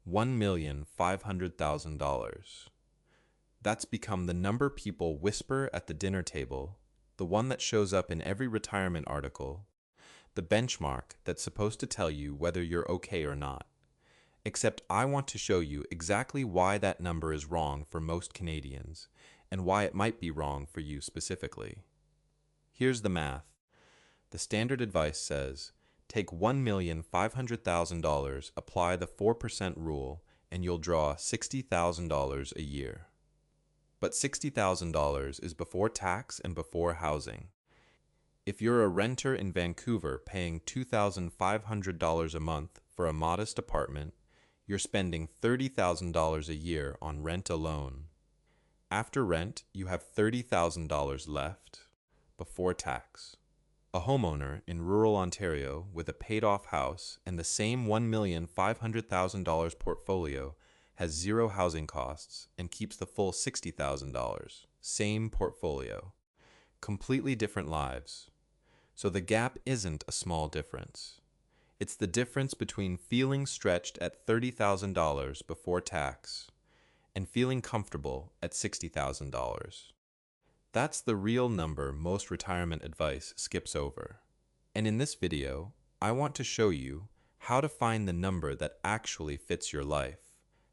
$1,500,000. That's become the number people whisper at the dinner table, the one that shows up in every retirement article, the benchmark that's supposed to tell you whether you're okay or not. Except I want to show you exactly why that number is wrong for most Canadians, and why it might be wrong for you specifically. Here's the math. The standard advice says, take $1,500,000, apply the 4% rule, and you'll draw $60,000 a year. But $60,000 is before tax and before housing. If you're a renter in Vancouver paying $2,500 a month for a modest apartment, you're spending $30,000 a year on rent alone. After rent, you have $30,000 left before tax. A homeowner in rural Ontario with a paid-off house and the same $1,500,000 portfolio has zero housing costs and keeps the full $60,000. Same portfolio. Completely different lives. So the gap isn't a small difference. It's the difference between feeling stretched at $30,000 before tax and feeling comfortable at $60,000. That's the real number most retirement advice skips over. And in this video, I want to show you how to find the number that actually fits your life,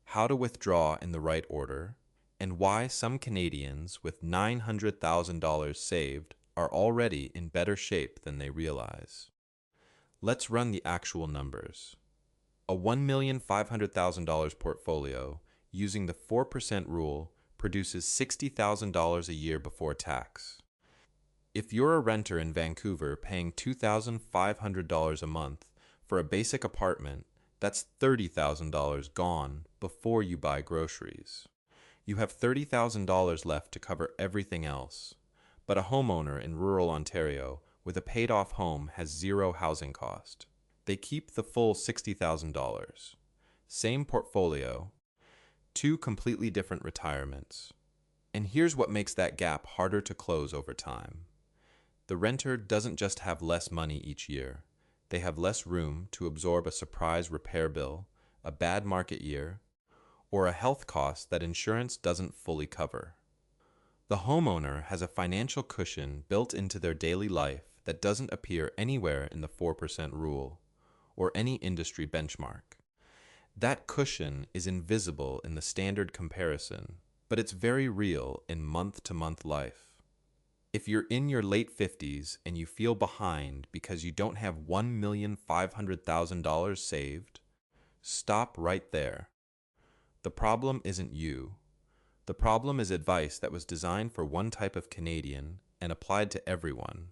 how to withdraw in the right order, and why some Canadians with $900,000 saved are already in better shape than they realize. Let's run the actual numbers. A $1,500,000 portfolio using the 4% rule produces $60,000 a year before tax. If you're a renter in Vancouver paying $2,500 a month for a basic apartment, that's $30,000 gone before you buy groceries. You have $30,000 left to cover everything else. But a homeowner in rural Ontario with a paid-off home has zero housing cost. They keep the full $60,000. Same portfolio, two completely different retirements. And here's what makes that gap harder to close over time. The renter doesn't just have less money each year. They have less room to absorb a surprise repair bill, a bad market year, or a health cost that insurance doesn't fully cover. The homeowner has a financial cushion built into their daily life that doesn't appear anywhere in the 4% rule or any industry benchmark. That cushion is invisible in the standard comparison, but it's very real in month-to-month life. If you're in your late 50s and you feel behind because you don't have $1,500,000 saved, stop right there. The problem isn't you. The problem is advice that was designed for one type of Canadian and applied to everyone.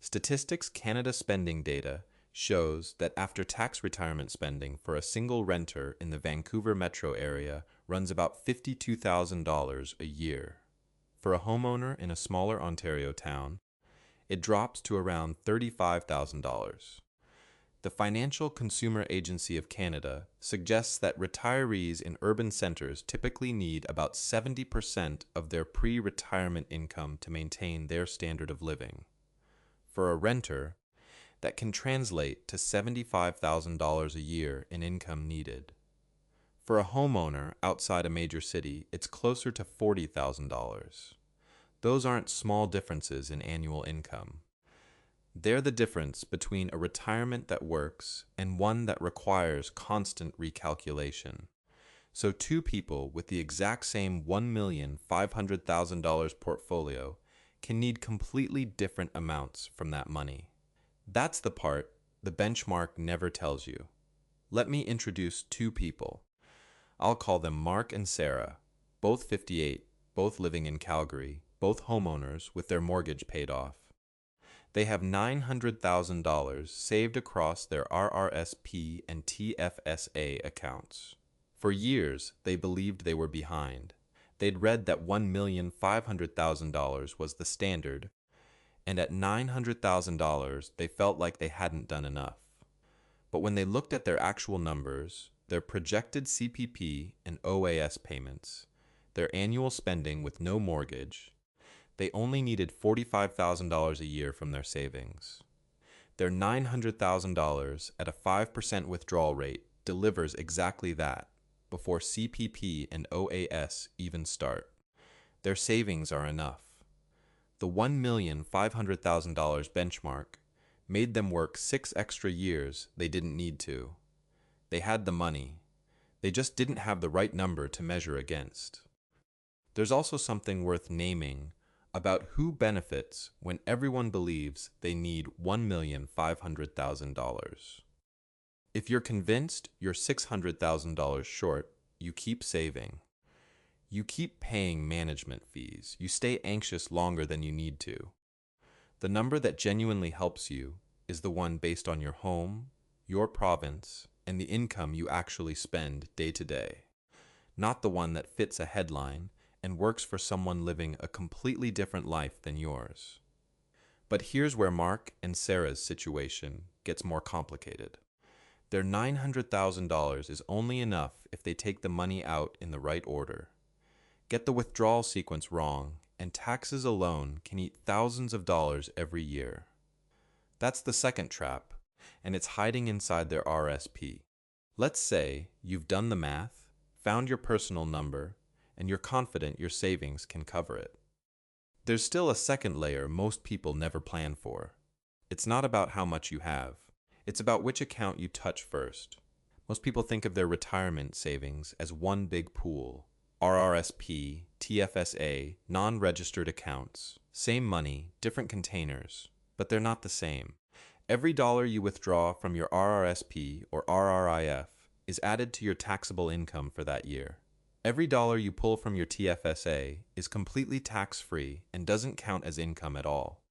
Statistics Canada spending data shows that after-tax retirement spending for a single renter in the Vancouver metro area runs about $52,000 a year. For a homeowner in a smaller Ontario town, it drops to around $35,000. The Financial Consumer Agency of Canada suggests that retirees in urban centers typically need about 70% of their pre-retirement income to maintain their standard of living. For a renter, that can translate to $75,000 a year in income needed. For a homeowner outside a major city, it's closer to $40,000. Those aren't small differences in annual income. They're the difference between a retirement that works and one that requires constant recalculation. So two people with the exact same $1,500,000 portfolio can need completely different amounts from that money. That's the part the benchmark never tells you. Let me introduce two people. I'll call them Mark and Sarah, both 58, both living in Calgary, both homeowners with their mortgage paid off. They have $900,000 saved across their RRSP and TFSA accounts. For years, they believed they were behind. They'd read that $1,500,000 was the standard, and at $900,000, they felt like they hadn't done enough. But when they looked at their actual numbers, their projected CPP and OAS payments, their annual spending with no mortgage, they only needed $45,000 a year from their savings. Their $900,000 at a 5% withdrawal rate delivers exactly that, before CPP and OAS even start. Their savings are enough. The $1,500,000 benchmark made them work 6 extra years they didn't need to. They had the money. They just didn't have the right number to measure against. There's also something worth naming about who benefits when everyone believes they need $1,500,000. If you're convinced you're $600,000 short, you keep saving. You keep paying management fees. You stay anxious longer than you need to. The number that genuinely helps you is the one based on your home, your province, and the income you actually spend day to day, not the one that fits a headline and works for someone living a completely different life than yours. But here's where Mark and Sarah's situation gets more complicated. Their $900,000 is only enough if they take the money out in the right order. Get the withdrawal sequence wrong, and taxes alone can eat thousands of dollars every year. That's the second trap, and it's hiding inside their RSP. Let's say you've done the math, found your personal number, and you're confident your savings can cover it. There's still a second layer most people never plan for. It's not about how much you have. It's about which account you touch first. Most people think of their retirement savings as one big pool. RRSP, TFSA, non-registered accounts. Same money, different containers, but they're not the same. Every dollar you withdraw from your RRSP or RRIF is added to your taxable income for that year. Every dollar you pull from your TFSA is completely tax-free and doesn't count as income at all.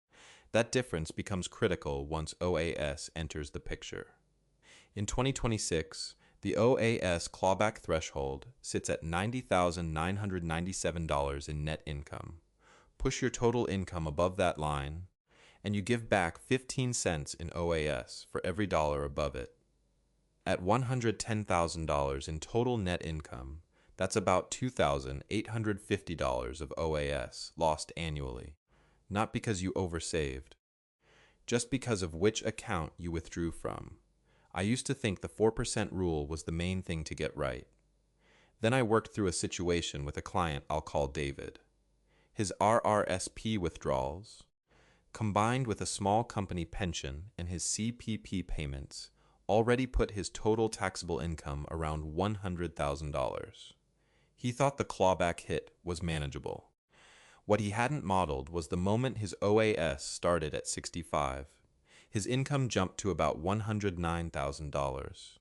That difference becomes critical once OAS enters the picture. In 2026, the OAS clawback threshold sits at $90,997 in net income. Push your total income above that line, and you give back 15 cents in OAS for every dollar above it. At $110,000 in total net income, that's about $2,850 of OAS lost annually, not because you oversaved, just because of which account you withdrew from. I used to think the 4% rule was the main thing to get right. Then I worked through a situation with a client I'll call David. His RRSP withdrawals, combined with a small company pension and his CPP payments, already put his total taxable income around $100,000. He thought the clawback hit was manageable. What he hadn't modeled was the moment his OAS started at 65. His income jumped to about $109,000.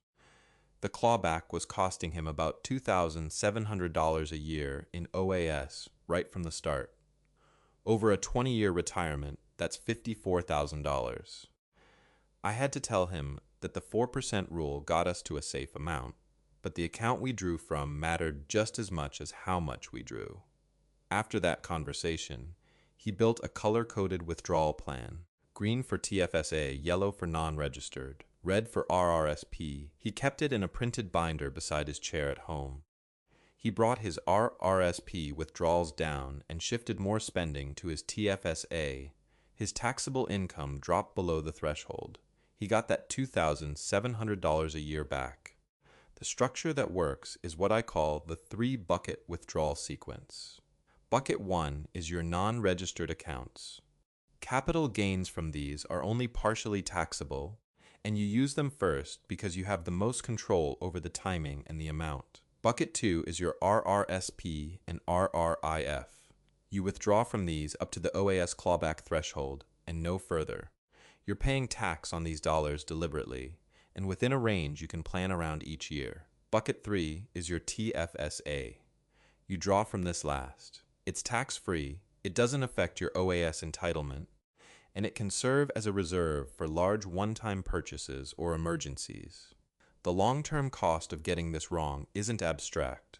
The clawback was costing him about $2,700 a year in OAS right from the start. Over a 20-year retirement, that's $54,000. I had to tell him that the 4% rule got us to a safe amount, but the account we drew from mattered just as much as how much we drew. After that conversation, he built a color-coded withdrawal plan. Green for TFSA, yellow for non-registered, red for RRSP. He kept it in a printed binder beside his chair at home. He brought his RRSP withdrawals down and shifted more spending to his TFSA. His taxable income dropped below the threshold. He got that $2,700 a year back. The structure that works is what I call the 3-bucket withdrawal sequence. Bucket 1 is your non-registered accounts. Capital gains from these are only partially taxable, and you use them first because you have the most control over the timing and the amount. Bucket 2 is your RRSP and RRIF. You withdraw from these up to the OAS clawback threshold and no further. You're paying tax on these dollars deliberately, and within a range you can plan around each year. Bucket 3 is your TFSA. You draw from this last. It's tax-free, it doesn't affect your OAS entitlement, and it can serve as a reserve for large one-time purchases or emergencies. The long-term cost of getting this wrong isn't abstract.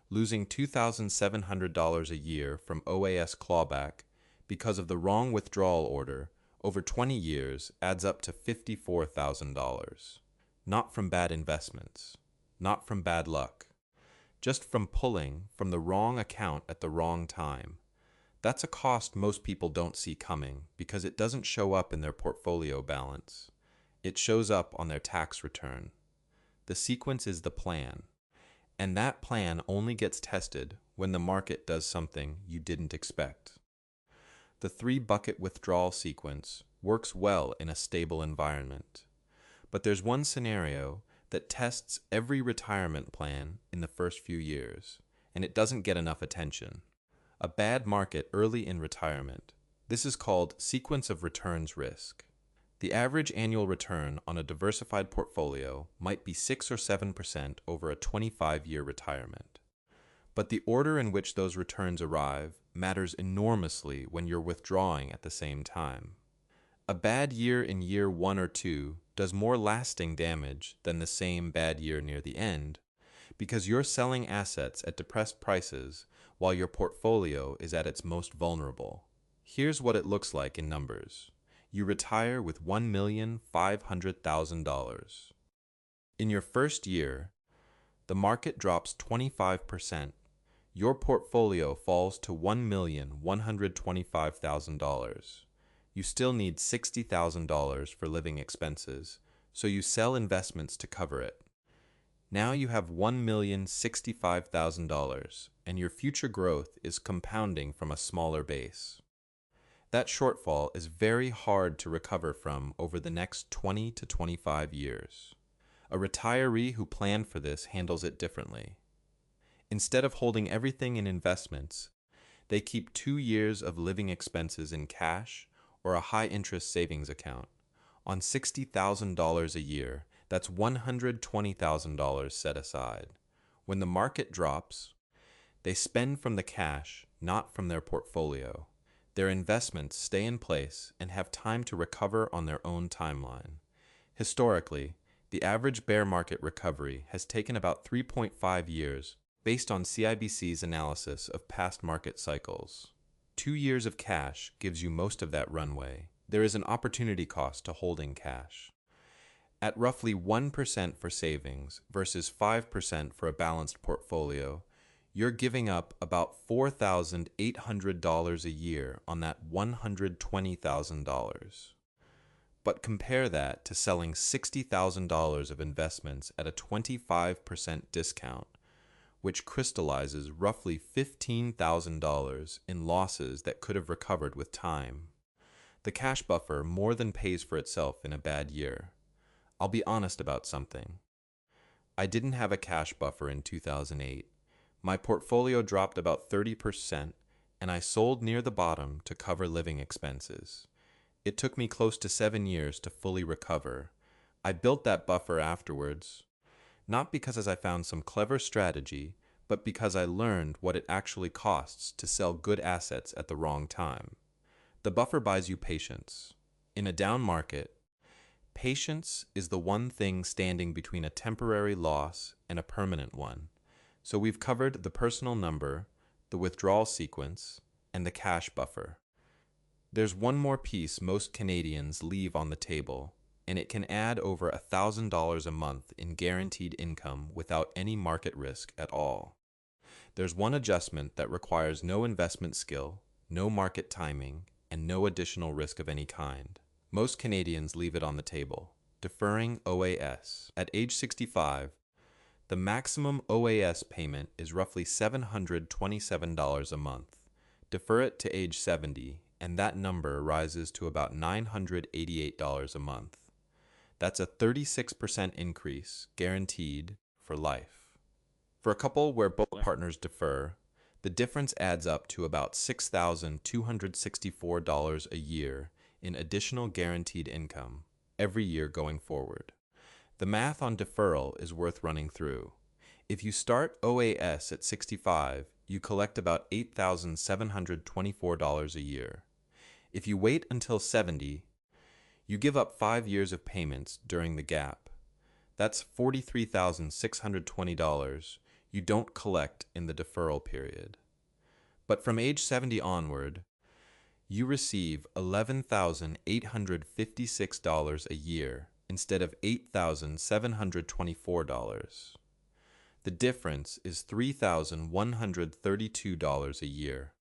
Losing $2,700 a year from OAS clawback because of the wrong withdrawal order over 20 years adds up to $54,000. Not from bad investments, not from bad luck, just from pulling from the wrong account at the wrong time. That's a cost most people don't see coming because it doesn't show up in their portfolio balance. It shows up on their tax return. The sequence is the plan, And that plan only gets tested when the market does something you didn't expect. The 3-bucket withdrawal sequence works well in a stable environment. But there's one scenario that tests every retirement plan in the first few years, and it doesn't get enough attention. A bad market early in retirement. This is called sequence of returns risk. The average annual return on a diversified portfolio might be 6 or 7% over a 25-year retirement. But the order in which those returns arrive matters enormously when you're withdrawing at the same time. A bad year in year 1 or 2 does more lasting damage than the same bad year near the end, because you're selling assets at depressed prices while your portfolio is at its most vulnerable. Here's what it looks like in numbers. You retire with $1,500,000. In your first year, the market drops 25%. Your portfolio falls to $1,125,000. You still need $60,000 for living expenses, so you sell investments to cover it. Now you have $1,065,000, and your future growth is compounding from a smaller base. That shortfall is very hard to recover from over the next 20 to 25 years. A retiree who planned for this handles it differently. Instead of holding everything in investments, they keep 2 years of living expenses in cash or a high-interest savings account. On $60,000 a year, that's $120,000 set aside. When the market drops, they spend from the cash, not from their portfolio. Their investments stay in place and have time to recover on their own timeline. Historically, the average bear market recovery has taken about 3.5 years based on CIBC's analysis of past market cycles. 2 years of cash gives you most of that runway. There is an opportunity cost to holding cash. At roughly 1% for savings versus 5% for a balanced portfolio, you're giving up about $4,800 a year on that $120,000. But compare that to selling $60,000 of investments at a 25% discount, which crystallizes roughly $15,000 in losses that could have recovered with time. The cash buffer more than pays for itself in a bad year. I'll be honest about something. I didn't have a cash buffer in 2008. My portfolio dropped about 30%, and I sold near the bottom to cover living expenses. It took me close to 7 years to fully recover. I built that buffer afterwards, not because I found some clever strategy, but because I learned what it actually costs to sell good assets at the wrong time. The buffer buys you patience. In a down market, patience is the one thing standing between a temporary loss and a permanent one. So we've covered the personal number, the withdrawal sequence, and the cash buffer. There's one more piece most Canadians leave on the table, and it can add over $1,000 a month in guaranteed income without any market risk at all. There's one adjustment that requires no investment skill, no market timing, and no additional risk of any kind. Most Canadians leave it on the table. Deferring OAS. At age 65, the maximum OAS payment is roughly $727 a month. Defer it to age 70, and that number rises to about $988 a month. That's a 36% increase, guaranteed, for life. For a couple where both partners defer, the difference adds up to about $6,264 a year in additional guaranteed income every year going forward. The math on deferral is worth running through. If you start OAS at 65, you collect about $8,724 a year. If you wait until 70, you give up 5 years of payments during the gap. That's $43,620 you don't collect in the deferral period. But from age 70 onward, you receive $11,856 a year instead of $8,724. The difference is $3,132 a year.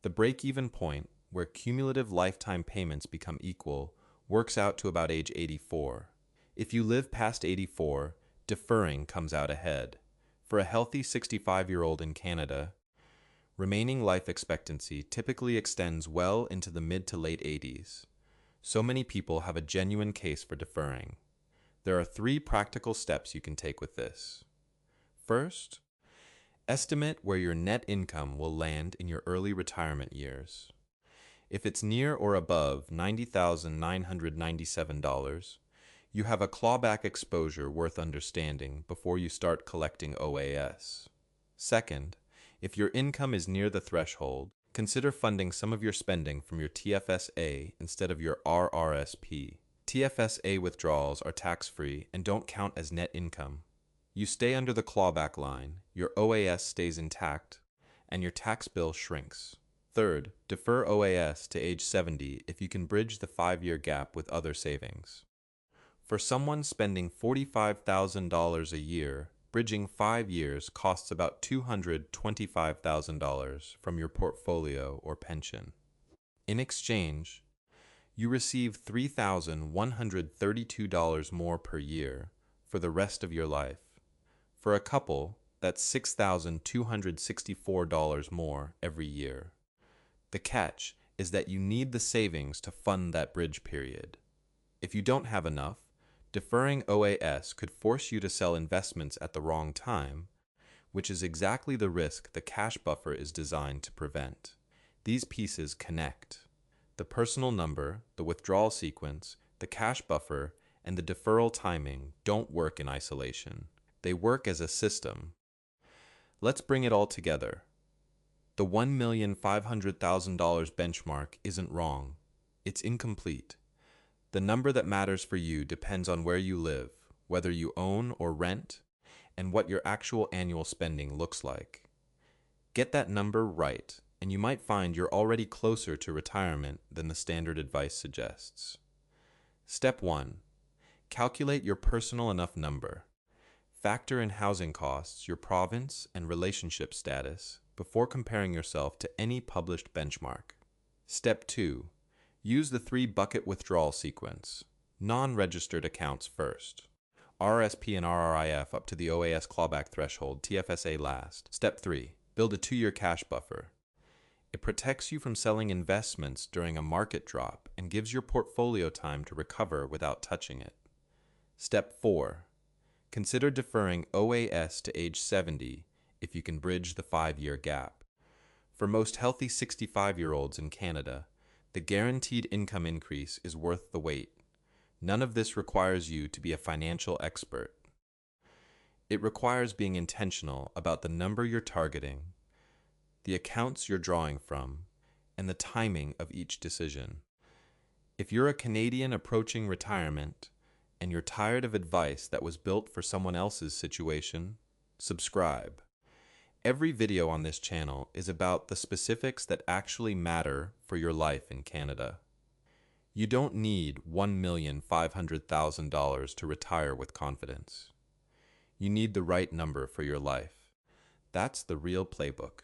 The break-even point, where cumulative lifetime payments become equal, works out to about age 84. If you live past 84, deferring comes out ahead. For a healthy 65-year-old in Canada, remaining life expectancy typically extends well into the mid to late 80s. So many people have a genuine case for deferring. There are 3 practical steps you can take with this. First, estimate where your net income will land in your early retirement years. If it's near or above $90,997, you have a clawback exposure worth understanding before you start collecting OAS. Second, if your income is near the threshold, consider funding some of your spending from your TFSA instead of your RRSP. TFSA withdrawals are tax-free and don't count as net income. You stay under the clawback line, your OAS stays intact, and your tax bill shrinks. Third, defer OAS to age 70 if you can bridge the 5-year gap with other savings. For someone spending $45,000 a year, bridging 5 years costs about $225,000 from your portfolio or pension. In exchange, you receive $3,132 more per year for the rest of your life. For a couple, that's $6,264 more every year. The catch is that you need the savings to fund that bridge period. If you don't have enough, deferring OAS could force you to sell investments at the wrong time, which is exactly the risk the cash buffer is designed to prevent. These pieces connect. The personal number, the withdrawal sequence, the cash buffer, and the deferral timing don't work in isolation. They work as a system. Let's bring it all together. The $1,500,000 benchmark isn't wrong. It's incomplete. The number that matters for you depends on where you live, whether you own or rent, and what your actual annual spending looks like. Get that number right, and you might find you're already closer to retirement than the standard advice suggests. Step 1. Calculate your personal enough number. Factor in housing costs, your province, and relationship status before comparing yourself to any published benchmark. Step 2. Use the 3-bucket withdrawal sequence. Non-registered accounts first. RRSP and RRIF up to the OAS clawback threshold, TFSA last. Step 3. Build a 2-year cash buffer. It protects you from selling investments during a market drop and gives your portfolio time to recover without touching it. Step 4. Consider deferring OAS to age 70 if you can bridge the 5-year gap. For most healthy 65-year-olds in Canada, the guaranteed income increase is worth the wait. None of this requires you to be a financial expert. It requires being intentional about the number you're targeting, the accounts you're drawing from, and the timing of each decision. If you're a Canadian approaching retirement, and you're tired of advice that was built for someone else's situation, subscribe. Every video on this channel is about the specifics that actually matter for your life in Canada. You don't need $1,500,000 to retire with confidence. You need the right number for your life. That's the real playbook.